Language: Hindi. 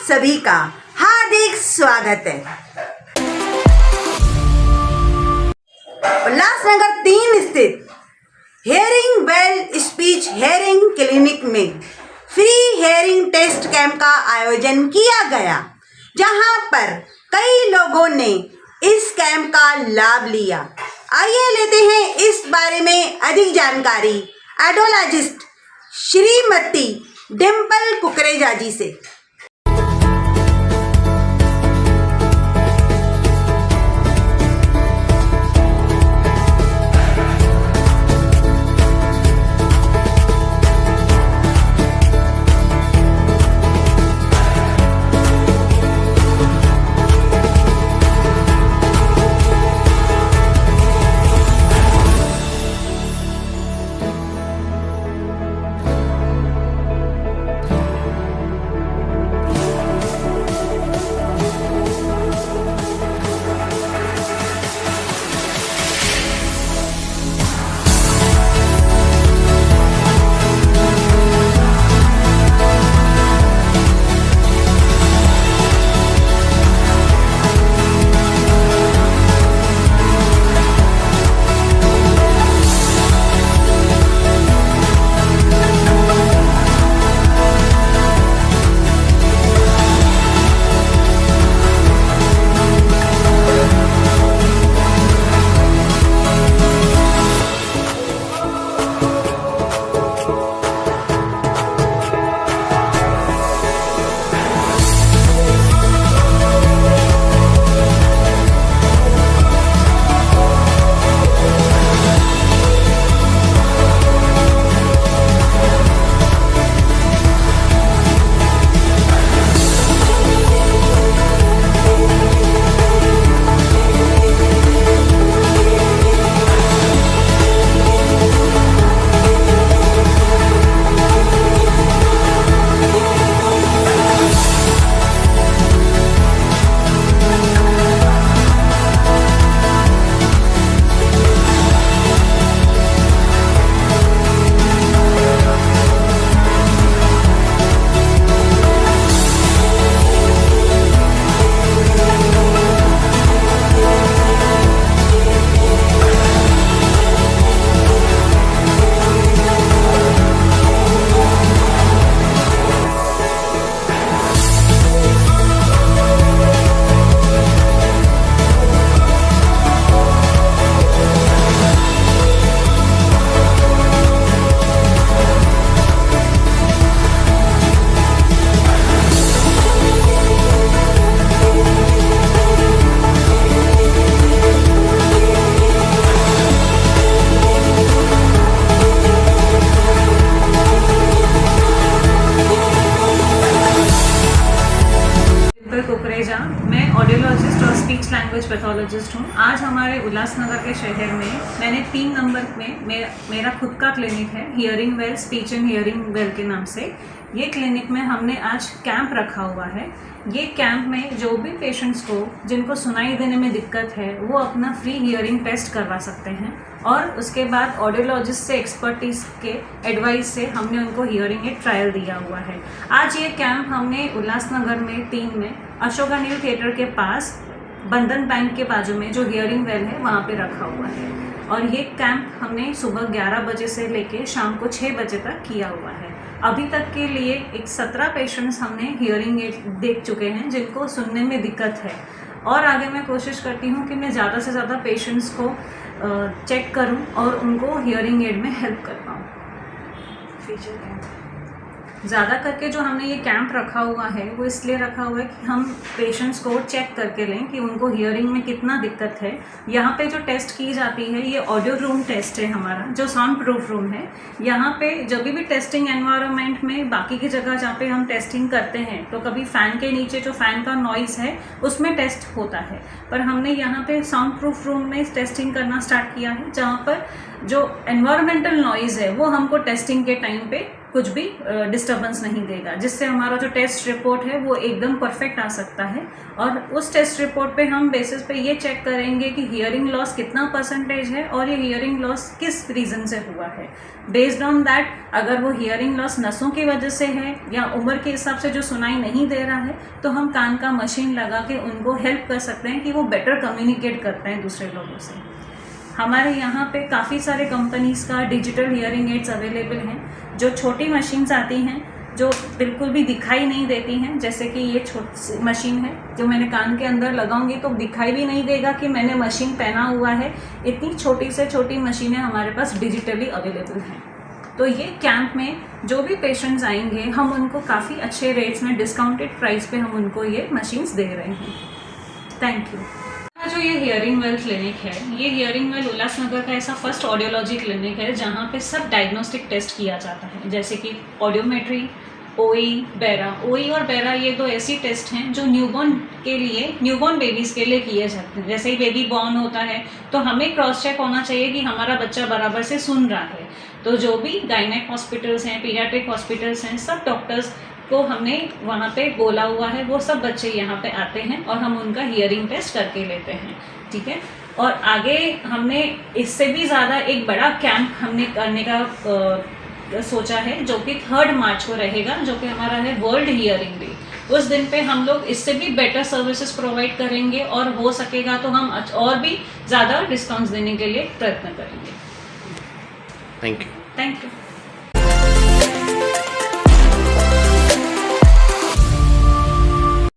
सभी का हार्दिक स्वागत है। उल्लासनगर 3 स्थित hearing well speech hearing clinic में फ्री हेयरिंग टेस्ट कैंप का आयोजन किया गया, जहां पर कई लोगों ने इस कैंप का लाभ लिया। आइए लेते हैं इस बारे में अधिक जानकारी ऑडियोलॉजिस्ट श्रीमती डिम्पल कुकरेजा जी से। कुकरेजा, मैं ऑडियोलॉजिस्ट और स्पीच लैंग्वेज पैथोलॉजिस्ट हूँ। आज हमारे उल्लासनगर के शहर में मैंने 3 नंबर में मेरा खुद का क्लिनिक है, hearing well speech and hearing well के नाम से। ये क्लिनिक में हमने आज कैंप रखा हुआ है। ये कैंप में जो भी पेशेंट्स को जिनको सुनाई देने में दिक्कत है वो अपना फ्री हियरिंग टेस्ट करवा सकते हैं, और उसके बाद ऑडियोलॉजिस्ट से एक्सपर्टीज़ के एडवाइस से हमने उनको हियरिंग एड ट्रायल दिया हुआ है। आज ये कैंप हमने उल्लासनगर में 3 में अशोका न्यू थिएटर के पास बंधन बैंक के बाजू में जो हियरिंग वेल है वहाँ पे रखा हुआ है। और ये कैंप हमने सुबह 11 बजे से लेके शाम को 6 बजे तक किया हुआ है। अभी तक के लिए 17 पेशेंट्स हमने हियरिंग एड देख चुके हैं जिनको सुनने में दिक्कत है, और आगे मैं कोशिश करती हूँ कि मैं ज़्यादा से ज़्यादा पेशेंट्स को चेक करूँ और उनको हियरिंग एड में हेल्प कर पाऊँ। फीचर कैंप ज़्यादा करके जो हमने ये कैंप रखा हुआ है वो इसलिए रखा हुआ है कि हम पेशेंट्स को चेक करके लें कि उनको हियरिंग में कितना दिक्कत है। यहाँ पे जो टेस्ट की जाती है ये ऑडियो रूम टेस्ट है हमारा, जो साउंड प्रूफ रूम है। यहाँ पे जब भी टेस्टिंग एनवायरनमेंट में बाकी की जगह जहाँ पे हम टेस्टिंग करते हैं तो कभी फ़ैन के नीचे जो फ़ैन का नॉइज़ है उसमें टेस्ट होता है, पर हमने यहाँ पे साउंड प्रूफ रूम में टेस्टिंग करना स्टार्ट किया है, जहाँ पर जो एनवायरमेंटल नॉइज़ है वो हमको टेस्टिंग के टाइम पे कुछ भी डिस्टर्बेंस नहीं देगा, जिससे हमारा जो टेस्ट रिपोर्ट है वो एकदम परफेक्ट आ सकता है। और उस टेस्ट रिपोर्ट पे हम बेसिस पे ये चेक करेंगे कि हियरिंग लॉस कितना परसेंटेज है और ये हियरिंग लॉस किस रीज़न से हुआ है। बेस्ड ऑन दैट, अगर वो हियरिंग लॉस नसों की वजह से है या उम्र के हिसाब से जो सुनाई नहीं दे रहा है, तो हम कान का मशीन लगा के उनको हेल्प कर सकते हैं कि वो बेटर कम्युनिकेट करते हैं दूसरे लोगों से। हमारे यहाँ पे काफ़ी सारे कंपनीज़ का डिजिटल हियरिंग एड्स अवेलेबल हैं, जो छोटी मशीन्स आती हैं जो बिल्कुल भी दिखाई नहीं देती हैं। जैसे कि ये छोटी मशीन है जो मैंने कान के अंदर लगाऊंगी तो दिखाई भी नहीं देगा कि मैंने मशीन पहना हुआ है। इतनी छोटी से छोटी मशीनें हमारे पास डिजिटली अवेलेबल हैं। तो ये कैंप में जो भी पेशेंट्स आएंगे, हम उनको काफ़ी अच्छे रेट्स में डिस्काउंटेड प्राइस पे हम उनको ये मशीन्स दे रहे हैं। Thank you. जो ये हियरिंग वेल क्लिनिक है, ये हियरिंग वेल उल्लासनगर का ऐसा फर्स्ट ऑडियोलॉजी क्लिनिक है जहाँ पे सब डायग्नोस्टिक टेस्ट किया जाता है, जैसे कि ऑडियोमेट्री, ओई, बेरा। ओई और बेरा ये दो ऐसी टेस्ट हैं जो न्यूबॉर्न बेबीज़ के लिए किए जाते हैं। जैसे ही बेबी बॉर्न होता है तो हमें क्रॉस चेक होना चाहिए कि हमारा बच्चा बराबर से सुन रहा है। तो जो भी गायनेक हॉस्पिटल्स हैं, पीडियाट्रिक हॉस्पिटल्स हैं, सब डॉक्टर्स को हमने वहाँ पे बोला हुआ है, वो सब बच्चे यहाँ पे आते हैं और हम उनका हियरिंग टेस्ट करके लेते हैं, ठीक है। और आगे हमने इससे भी ज़्यादा एक बड़ा कैंप हमने करने का सोचा है, जो कि 3 मार्च को रहेगा, जो कि हमारा है वर्ल्ड हियरिंग डे। उस दिन पे हम लोग इससे भी बेटर सर्विसेज प्रोवाइड करेंगे और हो सकेगा तो हम और भी ज़्यादा डिस्काउंट्स देने के लिए प्रयत्न करेंगे। Thank you. Thank you.